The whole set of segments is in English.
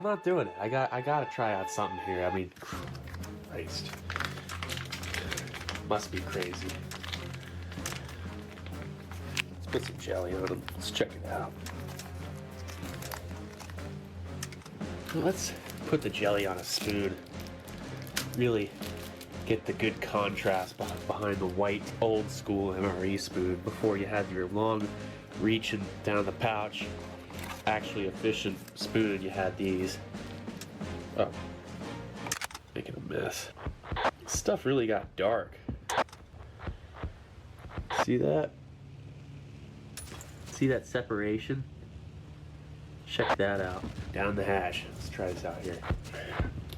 I'm not doing it. I gotta try out something here. I mean, Christ. Must be crazy. Let's put some jelly on them. Let's check it out. Let's put the jelly on a spoon. Really get the good contrast behind the white old school MRE spoon before you had your long reaching down the pouch actually efficient spoon. You had these. Oh, making a mess. Stuff really got dark. See that? See that separation? Check that out. Down the hash. Let's try this out here.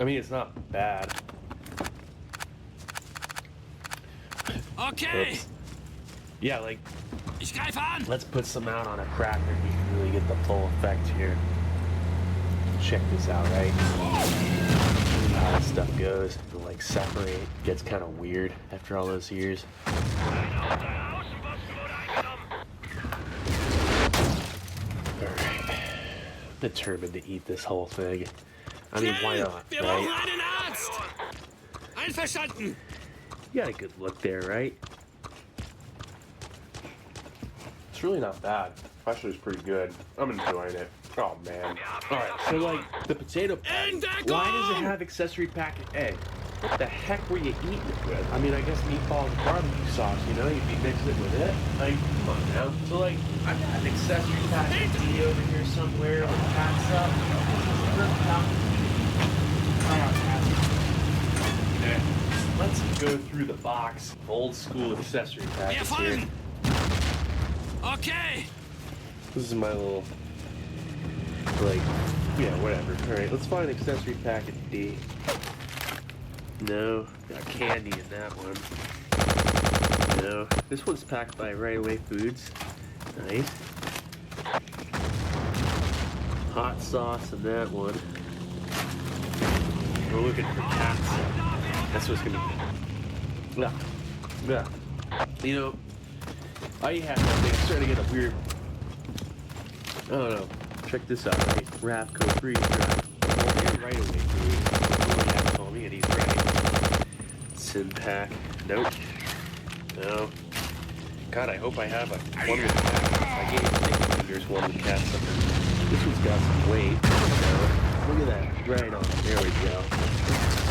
I mean, it's not bad. Okay. Oops. Yeah, like, Ich greife an. let's put some out on a cracker. You can really get the full effect here. Check this out, right? How this stuff goes. It'll like separate. Gets kind of weird after all those years. Alright. Determined to eat this whole thing. I mean, why not, Wir brauchen right? einen Arzt. Einverstanden. You got a good look there, right? It's really not bad. Actually, it's pretty good. I'm enjoying it. Oh, man. Alright, so, like, the potato patty, why does it have accessory packet A? What the heck were you eating it with? I mean, I guess meatballs and barbecue sauce, you know? You'd be mixing it with it. Like, come on now. So, like, I got an accessory packet D over here somewhere with cats up. Let's go through the box. Old school accessory Wir packets here. folgen. Okay. This is my little, like, yeah, whatever. Alright, let's find accessory packet D. No, got candy in that one. No, this one's packed by Right Away Foods. Nice. Hot sauce in that one. We're looking for catsup. That's what's gonna be. Yeah. Yeah. You know, I have that thing. I'm starting to get a weird. I don't know. Check this out, right? Ravco freeze dry. Well, they're Right Away Foods. Really have to call me and he's ready. Sin pack. Nope. No. God, I hope I have a one with catsup. I gave Nick Fingers one with catsup. This one's got some weight. No. Look at that. Right on. There we go.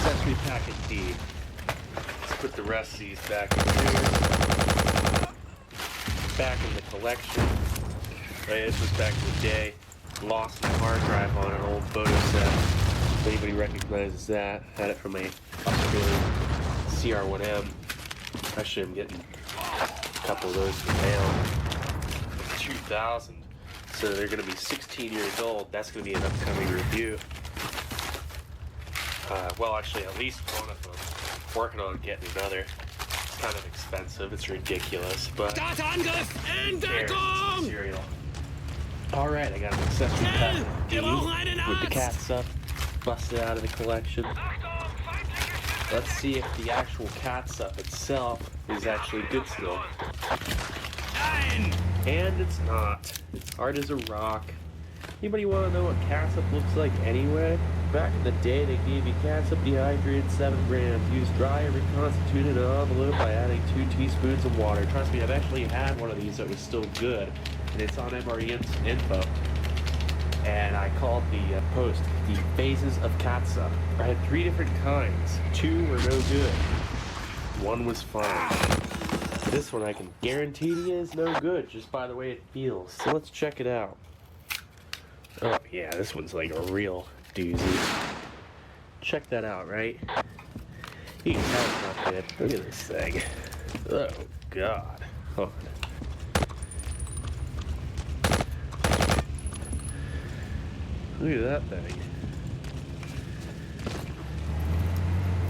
Accessory packet D. Let's put the rest of these back in here. Back in the collection. Right, this was back in the day. Lost my hard drive on an old photo set. If anybody recognizes that, had it from a Australian CR1M. Actually, I'm getting a couple of those in the mail. 2000. So they're going to be 16 years old. That's going to be an upcoming review. Well, actually, at least one of them. Working on getting another. It's kind of expensive. It's ridiculous, but Startangriff. there's Entdeckung. cereal. All right, I got an accessory packet D Wir brauchen einen with the Arzt. catsup busted out of the collection. Let's see if the actual catsup itself is actually good still. Nein. And it's not. It's hard as a rock. Anybody want to know what catsup looks like anyway? Back in the day, they gave you catsup dehydrated 7 grams. Use dry or reconstituted in an envelope by adding 2 teaspoons of water. Trust me, I've actually had one of these that was still good. And it's on MRE info. And I called the post the phases of catsup. I had 3 different kinds. 2 were no good. 1 was fine. This one I can guarantee you is no good just by the way it feels. So let's check it out. Oh yeah, this one's like a real doozy. Check that out, right? You can tell it's not good. Look at this thing. Oh god. Hold on. Look at that thing.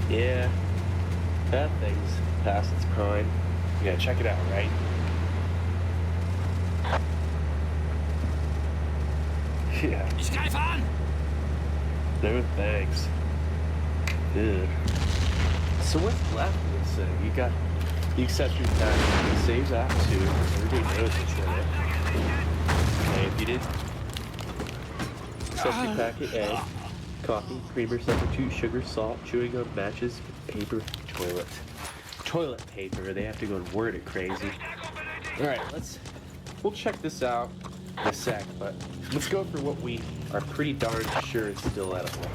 Yeah, that thing's past its prime. Yeah, check it out, right? Yeah. Ich greife an. No thanks. Ugh. So what's left of this thing? You got the accessory pack. You can save that too. Everybody knows it's in it. Okay, if you did accessory packet A, Coffee, creamer, substitute, sugar, salt, chewing gum, matches, paper, toilet. Toilet paper, they have to go and word it crazy. Alright, we'll check this out in a sec, but let's go for what we are pretty darn sure is still edible.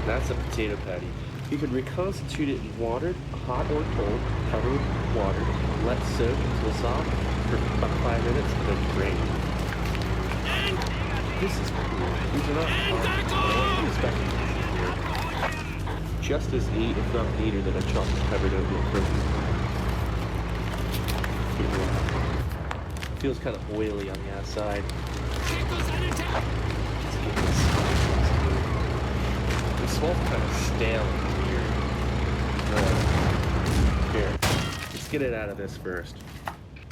That's a potato patty. You can reconstitute it in water, hot or cold, cover with water, let soak until soft for about 5 minutes, and then drain. This is cool. These are not expecting here. Just as neat, if not neater, than a chocolate covered oatmeal cookie. Feels kind of oily on the outside. It smells kind of stale and weird. Here, let's get it out of this first.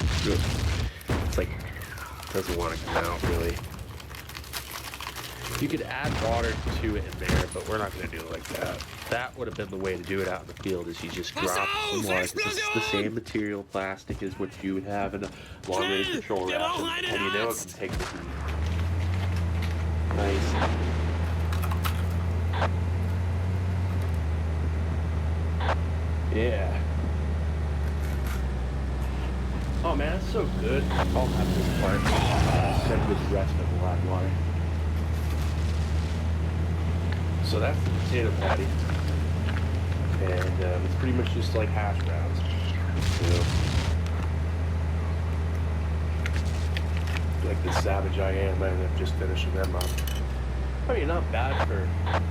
It's like, it doesn't want to come out really. You could add water to it in there, but we're not going to do it like that. That would have been the way to do it out in the field, is you just drop some water, because it's the same material, plastic, as what you would have in a long-range patrol ration, and you know it can take the heat. Nice. Yeah. Oh man, that's so good. I'll have this part. Send with the rest of the black water. So that's the potato patty, and it's pretty much just like hash browns. You know, like the savage I am, I ended up just finishing them up. I mean, not bad for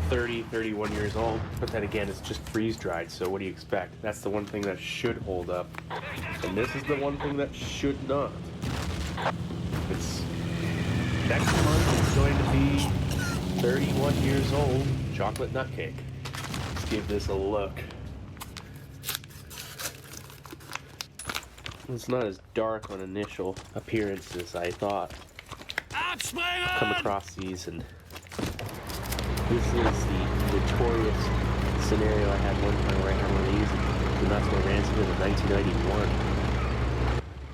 30, 31 years old, but then again, it's just freeze dried. So what do you expect? That's the one thing that should hold up, and this is the one thing that should not. It's next month. It's going to be 31 years old. Chocolate nut cake. Let's give this a look. It's not as dark on initial appearance as I thought. Come across these, and this is the notorious scenario I had one time where I had one of these, and that's what rancid in 1991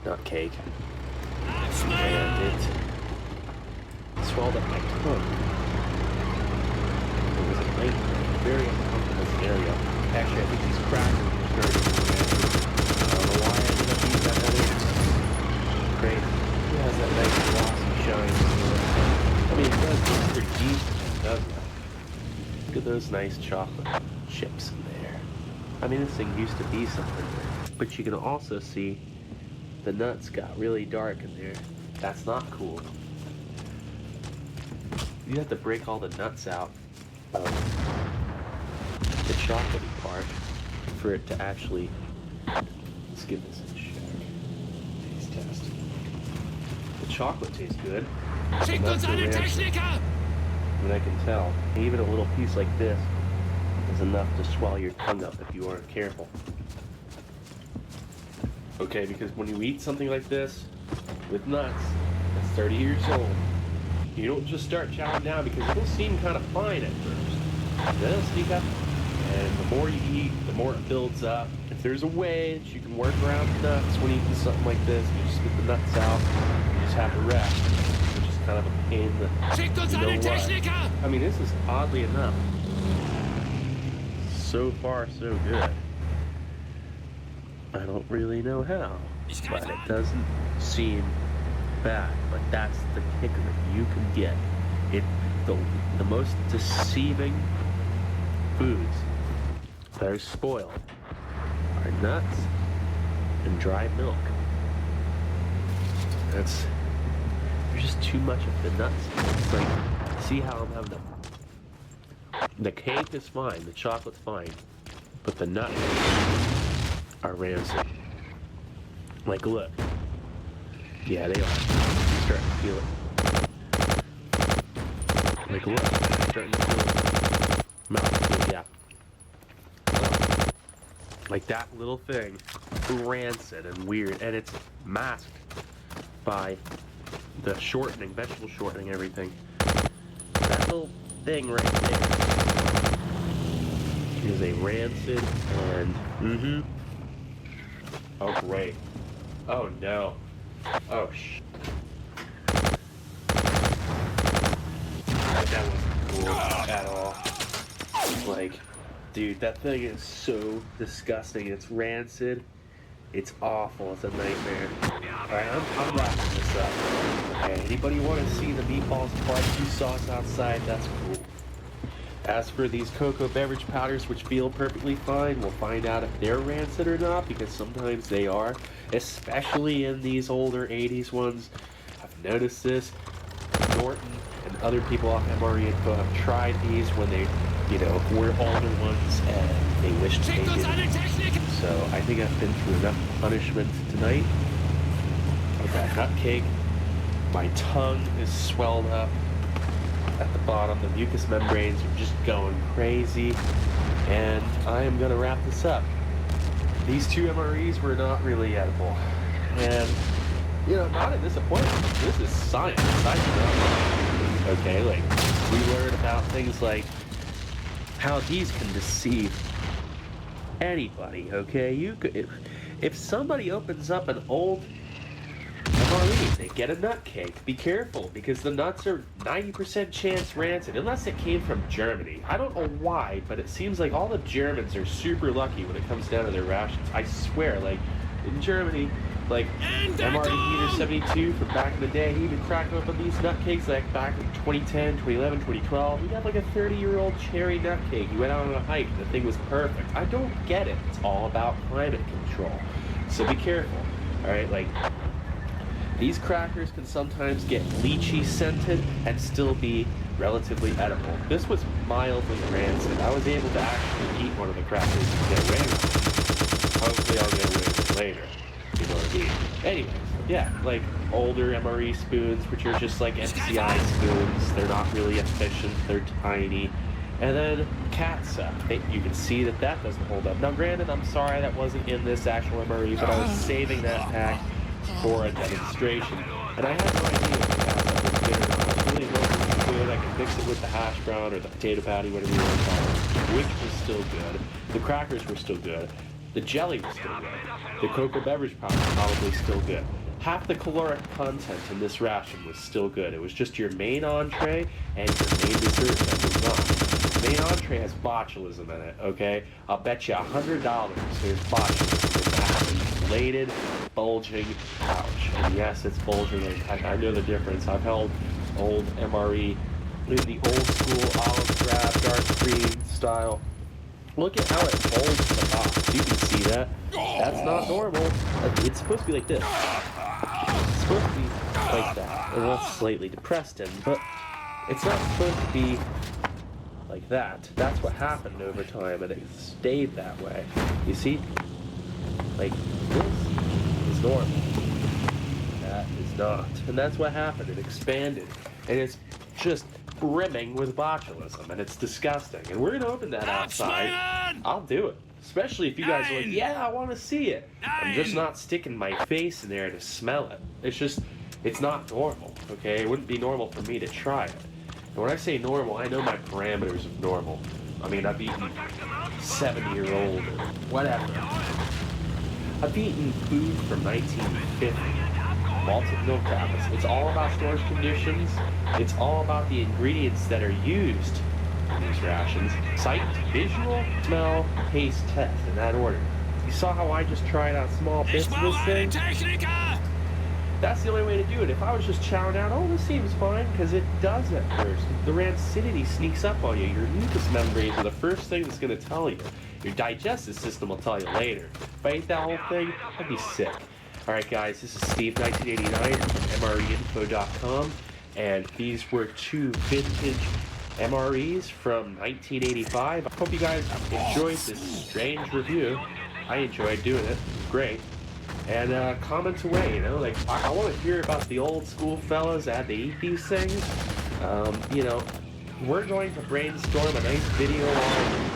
nut cake. And it swelled up my tongue. It was a very uncomfortable scenario. Actually, I think these crackers were starting to get I don't know why I ended up eating that other. Great. It has that nice glossy shine. I mean, it does look pretty decent, doesn't it? Look at those nice chocolate chips in there. I mean, this thing used to be something, but you can also see the nuts got really dark in there. That's not cool. You have to break all the nuts out of the chocolatey part for it to actually. Let's give this a check. Taste test. The chocolate tastes good. Schickt uns einen Techniker! I mean, I can tell. Even a little piece like this is enough to swell your tongue up if you aren't careful. Okay, because when you eat something like this with nuts that's 30 years old, you don't just start chowing down, because it'll seem kind of fine at first. Then it'll sneak up, and the more you eat, the more it builds up. If there's a way that you can work around the nuts when eating something like this, you just get the nuts out, you just have the rest, which is kind of a pain in the, you know what. I mean, this is oddly enough, so far so good. I don't really know how, but it doesn't seem bad. But that's the kicker. You can get it. The most deceiving foods that are spoiled are nuts and dry milk. There's just too much of the nuts. It's like, see how I'm having the cake is fine, the chocolate's fine, but the nuts are rancid. Like, look. Yeah, they are. I'm starting to feel it. Like, look. I'm starting to feel it. Mouthful, yeah. Like that little thing. Rancid and weird. And it's masked by the shortening, vegetable shortening, everything. That little thing right there is a rancid and, oh, great. Oh, no. Oh, that wasn't cool at all. Like, dude, that thing is so disgusting. It's rancid. It's awful. It's a nightmare. Alright, I'm wrapping this up. Okay, anybody want to see the meatballs barbecue sauce outside? That's cool. As for these cocoa beverage powders, which feel perfectly fine, we'll find out if they're rancid or not, because sometimes they are, especially in these older 80s ones. I've noticed this. Norton and other people off MRE Info have tried these when they, were older ones and they wished they didn't. So I think I've been through enough punishment tonight. With that nut cake, my tongue is swelled up at the bottom. The mucous membranes are just going crazy, and I am gonna wrap this up. These 2 MREs were not really edible, and not a disappointment. This is science. I do not know. Okay, like we learn about things like how these can deceive anybody. Okay, you could if somebody opens up an old MRE, they get a nut cake. Be careful, because the nuts are 90% chance rancid, unless it came from Germany. I don't know why, but it seems like all the Germans are super lucky when it comes down to their rations. I swear, like, in Germany, like, MRE Heater 72 from back in the day, he would crack open these nut cakes, like, back in 2010, 2011, 2012. We'd have, like, a 30-year-old cherry nut cake. He went out on a hike, and the thing was perfect. I don't get it. It's all about climate control. So be careful, all right? Like, these crackers can sometimes get lychee scented and still be relatively edible. This was mildly rancid. I was able to actually eat one of the crackers and get away with it. Hopefully I'll get away with it later. You know what I mean? Anyways, yeah, like older MRE spoons, which are just like MCI spoons. They're not really efficient. They're tiny. And then catsup. You can see that doesn't hold up. Now granted, I'm sorry that wasn't in this actual MRE, but I was saving that pack for a demonstration, and I had no idea if the catsup was good or not. I was really hoping it was good. I could mix it with the hash brown or the potato patty, whatever you want to call it, which was still good. The crackers were still good. The jelly was still good. The cocoa beverage powder was probably still good. Half the caloric content in this ration was still good. It was just your main entree and your main dessert that was not. The main entree has botulism in it, okay? I'll bet you $100 there's botulism in that inflated, bulging pouch. And yes, it's bulging. I know the difference. I've held old MRE in the old school olive drab, dark green style. Look at how it folds the box. You can see that. That's not normal. It's supposed to be like this. It's supposed to be like that. Well, that's slightly depressed in, but it's not supposed to be like that. That's what happened over time, and it stayed that way. You see? Like, this is normal. That is not. And that's what happened. It expanded. And it's just brimming with botulism, and it's disgusting. And we're gonna open that outside. I'll do it. Especially if you guys are like, yeah, I want to see it. I'm just not sticking my face in there to smell it. It's not normal, okay? It wouldn't be normal for me to try it. And when I say normal, I know my parameters of normal. I mean, I've eaten 7-year-old or whatever. I've eaten food from 1950. Malted milk tablets. It's all about storage conditions. It's all about the ingredients that are used in these rations. Sight, visual, smell, taste, test, in that order. You saw how I just tried out small bits of this thing? That's the only way to do it. If I was just chowing out, oh, this seems fine, because it does at first. The rancidity sneaks up on you. Your mucous membranes are the first thing that's going to tell you. Your digestive system will tell you later. If I ate that whole thing, I'd be sick. Alright guys, this is Steve 1989 from MREinfo.com, and these were 2 vintage MREs from 1985. I hope you guys enjoyed this strange review. I enjoyed doing it. It was great. And comment away, like, I want to hear about the old school fellas that they eat these things. We're going to brainstorm a nice video on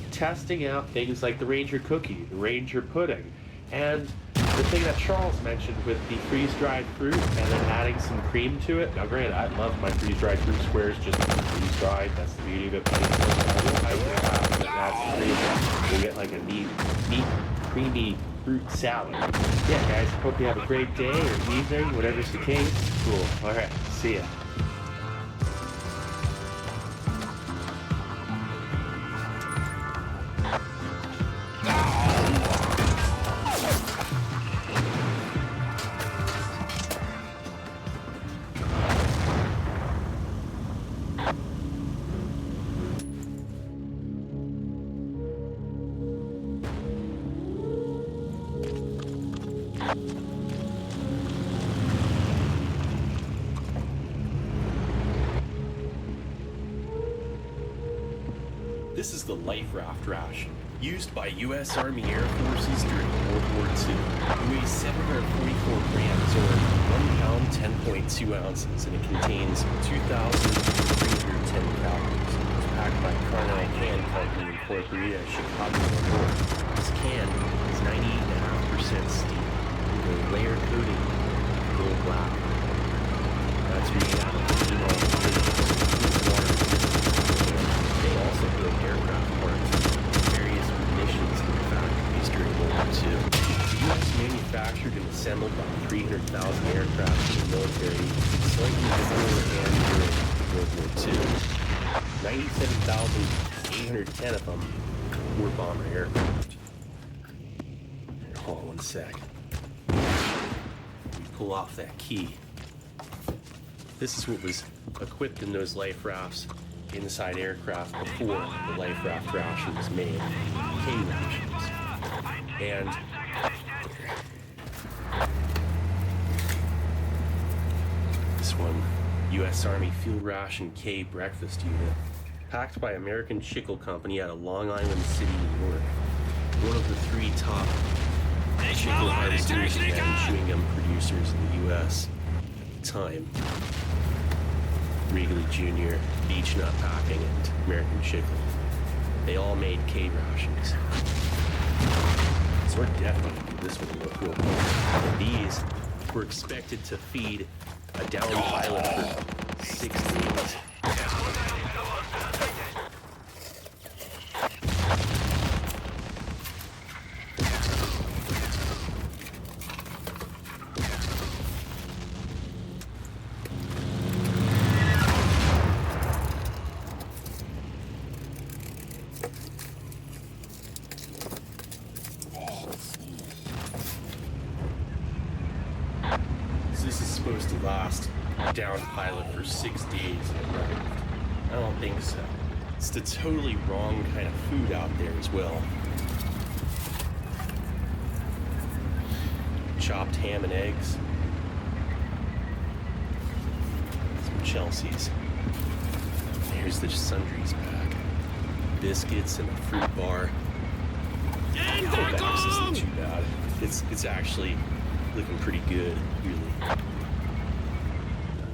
testing out things like the Ranger cookie, the Ranger pudding, and the thing that Charles mentioned with the freeze-dried fruit and then adding some cream to it. Now granted, I love my freeze-dried fruit squares just freeze-dried. That's the beauty of it. I will have to add some cream. We'll get like a neat, creamy fruit salad. Yeah guys, hope you have a great day or evening, whatever's the case. Cool. Alright, see ya. This is the life raft ration used by U.S. Army Air Forces during World War II. It weighs 744 grams or 1 pound 10.2 ounces, and it contains 2,310 calories. It's packed by Carnell Can Company Incorporated at Chicago, Illinois. This can is 98.5% steel with a layer coating of gold black. That's made out of phenol water. They also build aircraft parts and various munitions in the factories during World War II. The U.S. manufactured and assembled about 300,000 aircraft for the military, slightly before and during World War II. 97,810 of them were bomber aircraft. Hold on one sec. We pull off that key. This is what was equipped in those life rafts inside aircraft before the life raft ration was made. K rations. And this one, U.S. Army Field Ration K breakfast unit, packed by American Chicle Company out of Long Island City, New York. One of the 3 top chicle harvesters and chewing gum producers in the U.S. at the time. Wrigley Jr., Beach Nut Packing, and American Chicle. They all made K rations. So we're definitely going to do this one real quick. These were expected to feed a down pilot for 6 days. This is supposed to last a down pilot for 6 days. I don't think so. It's the totally wrong kind of food out there as well. Chopped ham and eggs. Some Chelsea's. Here's the sundries pack. Biscuits and a fruit bar. This isn't too bad. It's actually looking pretty good, really.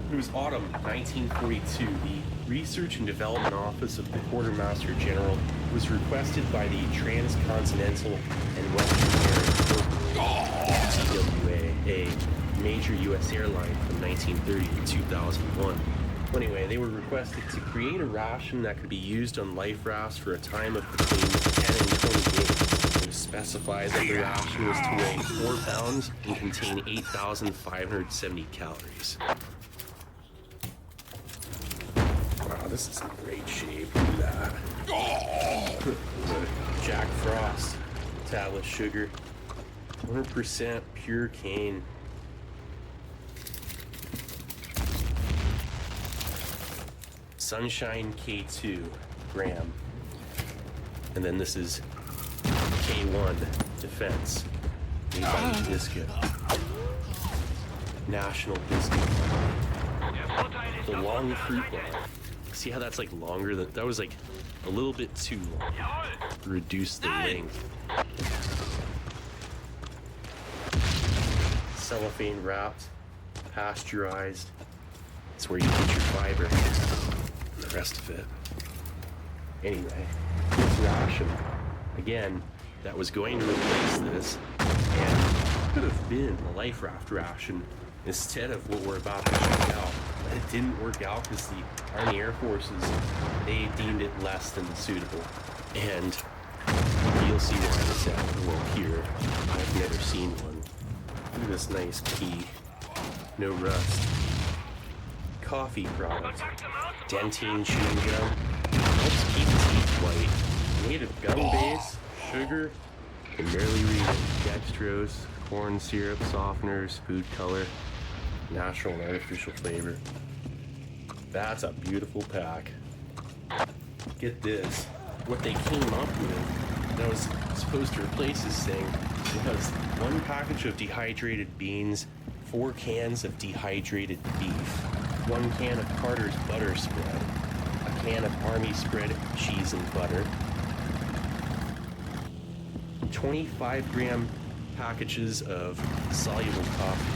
It was autumn 1942. The Research and Development Office of the Quartermaster General was requested by the Transcontinental and Western Air TWA, a major U.S. airline from 1930 to 2001. Anyway, they were requested to create a ration that could be used on life rafts for a time of between 10 and 20 days. It was specified that the ration was to weigh 4 pounds and contain 8,570 calories. Wow, this is in great shape. Look at that. Jack Frost, tablet sugar, 100% pure cane. Sunshine K2 gram. And then this is K1 Defense, made by Biscuit. National Biscuit. The long fruit bar. See how that's like longer than that was like a little bit too long. Reduce the length. Cellophane wrapped, pasteurized. It's where you get your fiber and the rest of it. Anyway, this ration, again, that was going to replace this and could have been a life raft ration instead of what we're about to check out. But it didn't work out because the Army Air Forces, they deemed it less than suitable. And you'll see why in a second. Well, here, I've never seen one. Look at this nice key. No rust. Coffee product. Dentine chewing gum. Helps keep teeth white. Made of gum base, sugar, can barely read it. Dextrose, corn syrup, softeners, food color, natural and artificial flavor. That's a beautiful pack. Get this. What they came up with that was supposed to replace this thing It has 1 package of dehydrated beans, 4 cans of dehydrated beef, 1 can of Carter's butter spread, a can of Army spread cheese and butter, 25-gram packages of soluble coffee,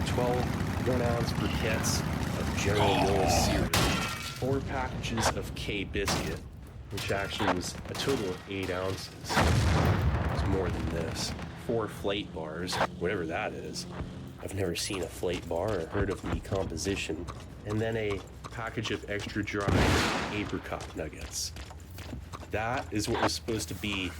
12 1-ounce briquettes of General Mills cereal, 4 packages of K-biscuit, which actually was a total of 8 ounces. It's more than this. 4 flight bars, whatever that is. I've never seen a flight bar or heard of decomposition. And then a package of extra dry apricot nuggets. That is what was supposed to be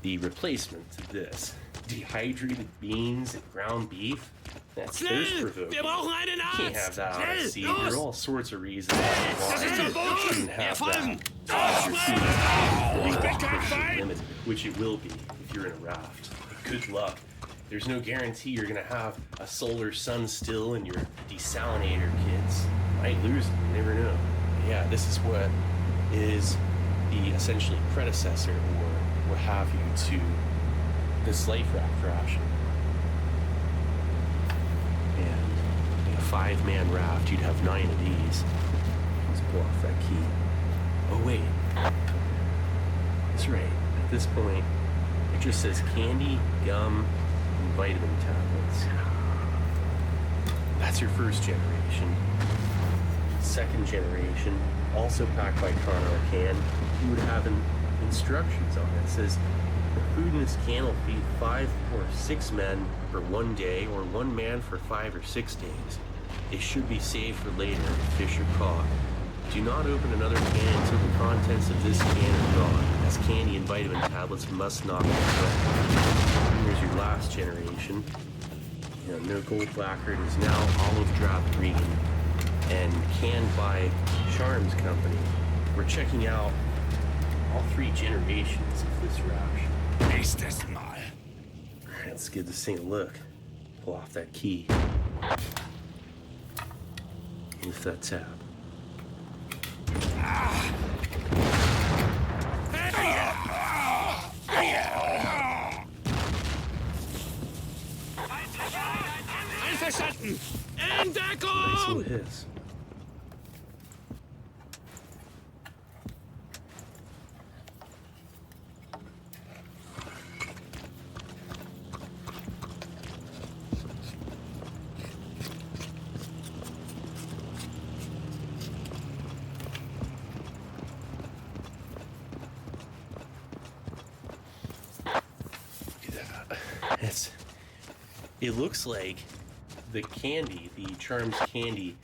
the replacement to this. Dehydrated beans and ground beef. That's thirst-provoking. Wir brauchen einen You can't Arzt! have that on a Schnell, seat. los! There are all sorts of reasons why Das ist you verboten! shouldn't Wir have folgen! that. Ich bin kein Feind! Limited, which it will be if you're in a raft. Good luck. There's no guarantee you're gonna have a solar sun still in your desalinator kits. Might lose it, you never know. Yeah, this is what is the essentially predecessor or what have you to this life raft ration. And in a 5-man raft, you'd have 9 of these. Let's pull off that key. Oh wait, that's right. At this point, it just says candy, gum, and vitamin tablets. That's your first generation. Second generation, also packed by Can, you would have instructions on it. It says the food in this can will feed 5 or 6 men for 1 day, or 1 man for 5 or 6 days. It should be saved for later if fish are caught. Do not open another can until the contents of this can are gone, as candy and vitamin tablets must not be threatened. Here's your last generation. No gold lacquered is now olive drop green and canned by Charms Company. We're checking out all 3 generations of this ration. Nächstes Mal. Alright, let's give this thing a look. Pull off that key. Lift that tab. Einverstanden! In Nice little Deckung! hiss. It looks like the candy, the Charms candy,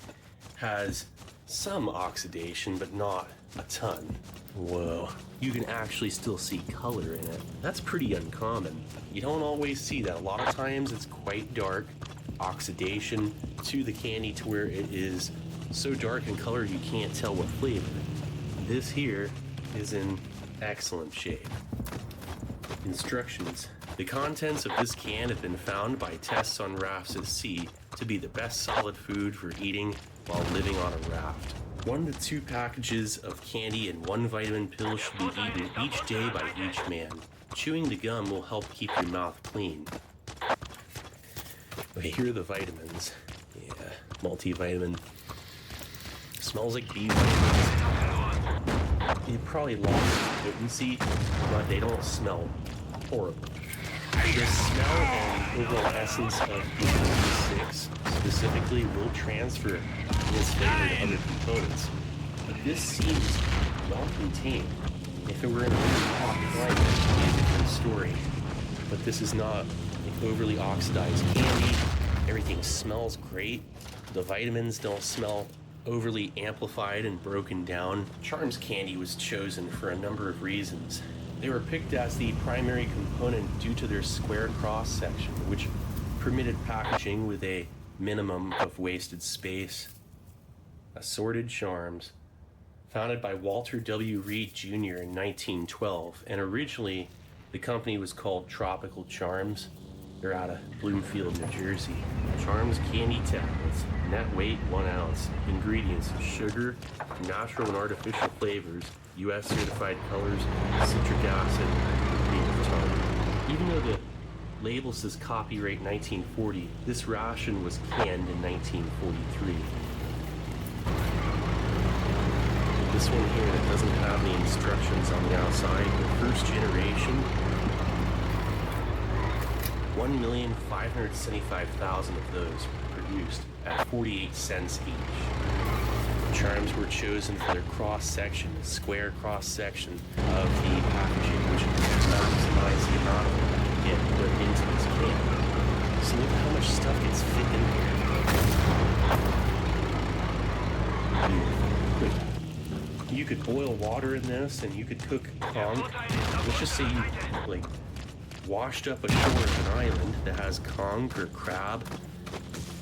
has some oxidation, but not a ton. Whoa. You can actually still see color in it. That's pretty uncommon. You don't always see that. A lot of times it's quite dark, oxidation to the candy to where it is so dark in color you can't tell what flavor. This here is in excellent shape. Instructions. The contents of this can have been found by tests on rafts at sea to be the best solid food for eating while living on a raft. 1 to 2 packages of candy and 1 vitamin pill should be eaten each day by each man. Chewing the gum will help keep your mouth clean. Okay, here are the vitamins. Yeah, multivitamin. Smells like B vitamins. You probably lost potency, but they don't smell horrible. The smell and overall essence of B6 specifically will transfer this flavor to other components. But this seems well contained. If it were in a really hot climate, it would be a different story. But this is not an overly oxidized candy. Everything smells great. The vitamins don't smell overly amplified and broken down. Charms candy was chosen for a number of reasons. They were picked as the primary component due to their square cross-section, which permitted packaging with a minimum of wasted space. Assorted Charms, founded by Walter W. Reed Jr. in 1912, and originally the company was called Tropical Charms. They're out of Bloomfield, New Jersey. Charms candy tablets, net weight 1 ounce. Ingredients: sugar, natural and artificial flavors, U.S. certified colors, citric acid, time. Even though the label says copyright 1940, this ration was canned in 1943. This one here that doesn't have the instructions on the outside, the first generation, 1,575,000 of those produced at 48 cents each. Charms were chosen for their cross-section, the square cross-section of the packaging, which maximize the amount of it that can get put into this can. So look at how much stuff gets fit in here. Beautiful. You could boil water in this, and you could cook conch. Let's just say you like washed up ashore of an island that has conch or crab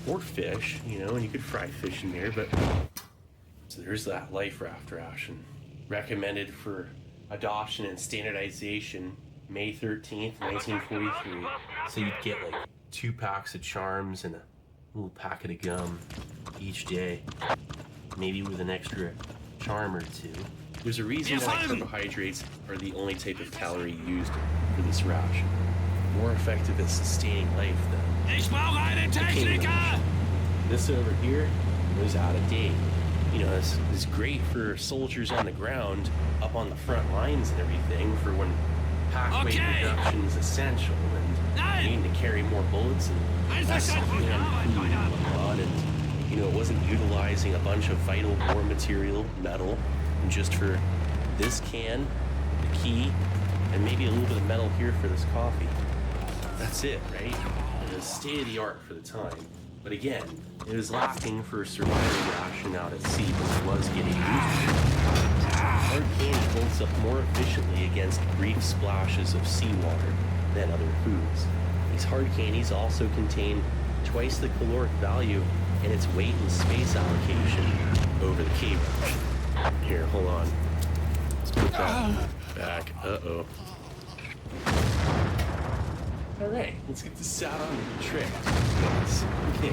or fish, you know, and you could fry fish in there, but so there's that life raft ration. Recommended for adoption and standardization May 13th, 1943. So you'd get like 2 packs of charms and a little packet of gum each day, maybe with an extra charm or 2. There's a reason that carbohydrates are the only type of calorie used for this ration. More effective at sustaining life than Ich brauche einen Techniker! this over here was out of date. You know, this is great for soldiers on the ground, up on the front lines and everything, for when pathway reduction is essential and you need to carry more bullets and less food and whatnot. And, you know, it wasn't utilizing a bunch of vital war material, metal, and just for this can, the key, and maybe a little bit of metal here for this coffee. That's it, right? It was state of the art for the time. But again, it was lacking for surviving ration out at sea, but it was getting used. Hard candy holds up more efficiently against brief splashes of seawater than other foods. These hard candies also contain twice the caloric value and its weight and space allocation over the cave ration. Here, hold on. Let's put that back. Uh-oh. All right, let's get this out on the trick. Okay.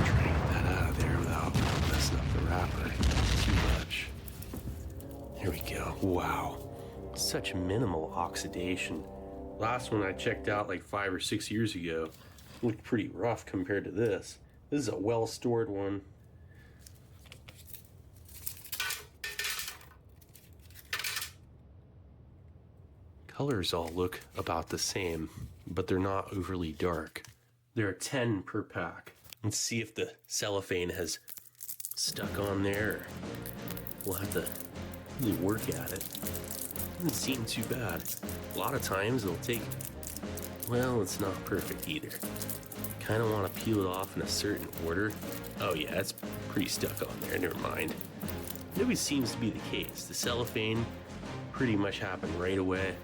Try to get that out of there without messing up the wrapper too much. There we go. Wow. Such minimal oxidation. Last one I checked out like 5 or 6 years ago looked pretty rough compared to this. This is a well-stored one. Colors all look about the same, but they're not overly dark. There are 10 per pack. Let's see if the cellophane has stuck on there. We'll have to really work at it. Doesn't seem too bad. A lot of times it'll take, well, it's not perfect either. Kind of want to peel it off in a certain order. Oh yeah, it's pretty stuck on there, never mind. It always seems to be the case. The cellophane pretty much happened right away.